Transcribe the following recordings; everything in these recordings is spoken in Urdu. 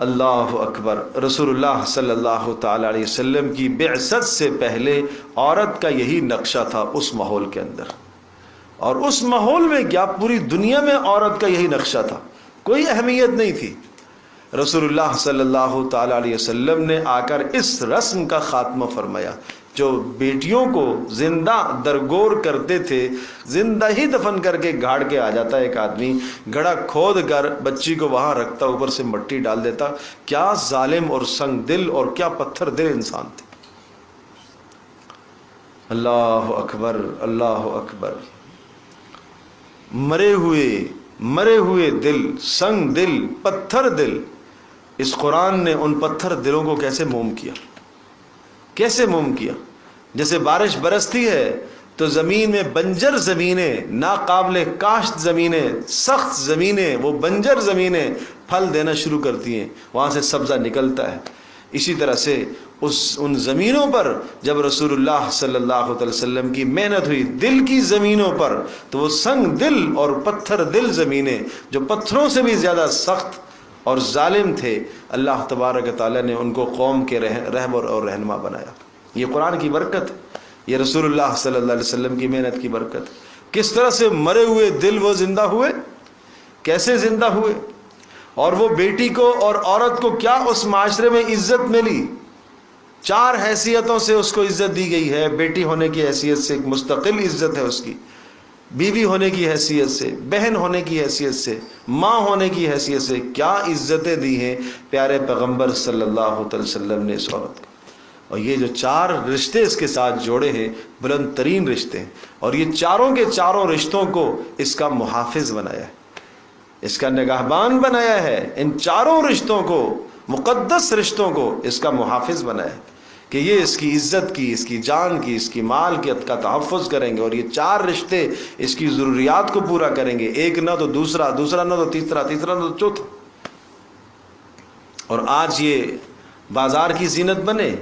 اللہ اکبر۔ رسول اللہ صلی اللہ تعالی علیہ وسلم کی بعثت سے پہلے عورت کا یہی نقشہ تھا اس ماحول کے اندر، اور اس ماحول میں کیا پوری دنیا میں عورت کا یہی نقشہ تھا، کوئی اہمیت نہیں تھی۔ رسول اللہ صلی اللہ تعالی علیہ وسلم نے آ کر اس رسم کا خاتمہ فرمایا۔ جو بیٹیوں کو زندہ درگور کرتے تھے، زندہ ہی دفن کر کے گھاڑ کے آ جاتا ایک آدمی، گڑھا کھود کر بچی کو وہاں رکھتا، اوپر سے مٹی ڈال دیتا۔ کیا ظالم اور سنگ دل اور کیا پتھر دل انسان تھے۔ اللہ اکبر، اللہ اکبر۔ مرے ہوئے دل، سنگ دل، پتھر دل، اس قرآن نے ان پتھر دلوں کو کیسے موم کیا، کیسے موم کیا۔ جیسے بارش برستی ہے تو زمین میں بنجر زمینیں، ناقابل کاشت زمینیں، سخت زمینیں، وہ بنجر زمینیں پھل دینا شروع کرتی ہیں، وہاں سے سبزہ نکلتا ہے۔ اسی طرح سے ان زمینوں پر جب رسول اللہ صلی اللہ علیہ وسلم کی محنت ہوئی، دل کی زمینوں پر، تو وہ سنگ دل اور پتھر دل زمینیں جو پتھروں سے بھی زیادہ سخت اور ظالم تھے، اللہ تبارک تعالیٰ نے ان کو قوم کے رہبر اور رہنما بنایا۔ یہ قرآن کی برکت، یہ رسول اللہ صلی اللہ علیہ وسلم کی محنت کی برکت۔ کس طرح سے مرے ہوئے دل وہ زندہ ہوئے، کیسے زندہ ہوئے، اور وہ بیٹی کو اور عورت کو کیا اس معاشرے میں عزت ملی۔ 4 حیثیتوں سے اس کو عزت دی گئی ہے۔ بیٹی ہونے کی حیثیت سے ایک مستقل عزت ہے اس کی، بیوی ہونے کی حیثیت سے، بہن ہونے کی حیثیت سے، ماں ہونے کی حیثیت سے، کیا عزتیں دی ہیں پیارے پیغمبر صلی اللہ علیہ وسلم نے اس عورت کو۔ اور یہ جو 4 رشتے اس کے ساتھ جوڑے ہیں، بلند ترین رشتے ہیں، اور یہ چاروں کے چاروں رشتوں کو اس کا محافظ بنایا ہے، اس کا نگہبان بنایا ہے۔ ان 4 رشتوں کو، مقدس رشتوں کو اس کا محافظ بنایا ہے کہ یہ اس کی عزت کی، اس کی جان کی، اس کی مال کی کا تحفظ کریں گے، اور یہ 4 رشتے اس کی ضروریات کو پورا کریں گے، ایک نہ تو دوسرا، دوسرا نہ تو تیسرا، تیسرا نہ تو چوتھا۔ اور آج یہ بازار کی زینت بنے،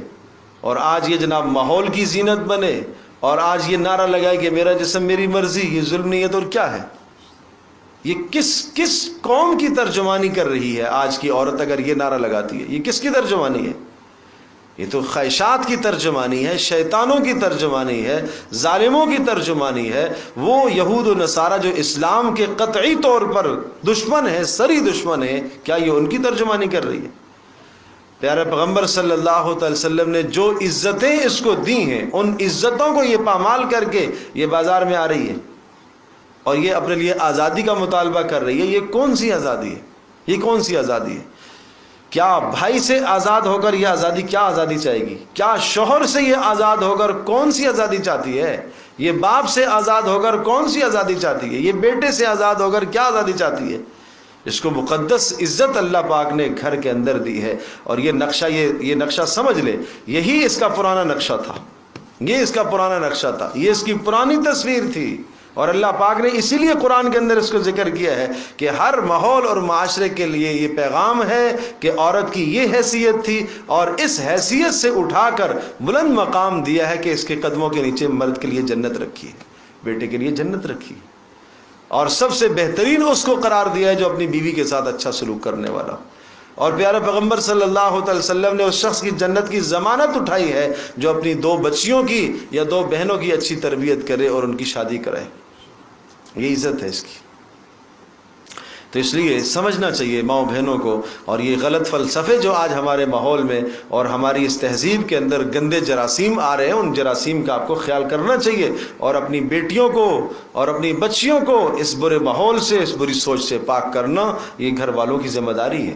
اور آج یہ جناب ماحول کی زینت بنے، اور آج یہ نعرہ لگائے کہ میرا جسم میری مرضی، یہ ظلم نہیں ہے تو کیا ہے؟ یہ کس قوم کی ترجمانی کر رہی ہے آج کی عورت اگر یہ نعرہ لگاتی ہے؟ یہ کس کی ترجمانی ہے؟ یہ تو خواہشات کی ترجمانی ہے، شیطانوں کی ترجمانی ہے، ظالموں کی ترجمانی ہے۔ وہ یہود و نصارہ جو اسلام کے قطعی طور پر دشمن ہیں، سری دشمن ہیں، کیا یہ ان کی ترجمانی کر رہی ہے؟ پیارے پیغمبر صلی اللہ علیہ وسلم نے جو عزتیں اس کو دی ہیں، ان عزتوں کو یہ پامال کر کے یہ بازار میں آ رہی ہے، اور یہ اپنے لیے آزادی کا مطالبہ کر رہی ہے۔ یہ کون سی آزادی ہے؟ یہ کون سی آزادی ہے؟ کیا بھائی سے آزاد ہو کر یہ آزادی، کیا آزادی چاہے گی؟ کیا شوہر سے یہ آزاد ہو کر کون سی آزادی چاہتی ہے؟ یہ باپ سے آزاد ہو کر کون سی آزادی چاہتی ہے؟ یہ بیٹے سے آزاد ہو کر کیا آزادی چاہتی ہے؟ اس کو مقدس عزت اللہ پاک نے گھر کے اندر دی ہے، اور یہ نقشہ سمجھ لے، یہی اس کا پرانا نقشہ تھا، یہ اس کا پرانا نقشہ تھا، یہ اس کی پرانی تصویر تھی۔ اور اللہ پاک نے اسی لیے قرآن کے اندر اس کو ذکر کیا ہے کہ ہر ماحول اور معاشرے کے لیے یہ پیغام ہے کہ عورت کی یہ حیثیت تھی، اور اس حیثیت سے اٹھا کر بلند مقام دیا ہے کہ اس کے قدموں کے نیچے مرد کے لیے جنت رکھی ہے، بیٹے کے لیے جنت رکھی ہے، اور سب سے بہترین اس کو قرار دیا ہے جو اپنی بیوی کے ساتھ اچھا سلوک کرنے والا۔ اور پیارے پیغمبر صلی اللہ علیہ وسلم نے اس شخص کی جنت کی ضمانت اٹھائی ہے جو اپنی 2 بچیوں کی یا 2 بہنوں کی اچھی تربیت کرے اور ان کی شادی کرائے۔ یہ عزت ہے اس کی۔ تو اس لیے سمجھنا چاہیے ماؤں بہنوں کو، اور یہ غلط فلسفے جو آج ہمارے ماحول میں اور ہماری اس تہذیب کے اندر گندے جراثیم آ رہے ہیں، ان جراثیم کا آپ کو خیال کرنا چاہیے، اور اپنی بیٹیوں کو اور اپنی بچیوں کو اس برے ماحول سے، اس بری سوچ سے پاک کرنا یہ گھر والوں کی ذمہ داری ہے۔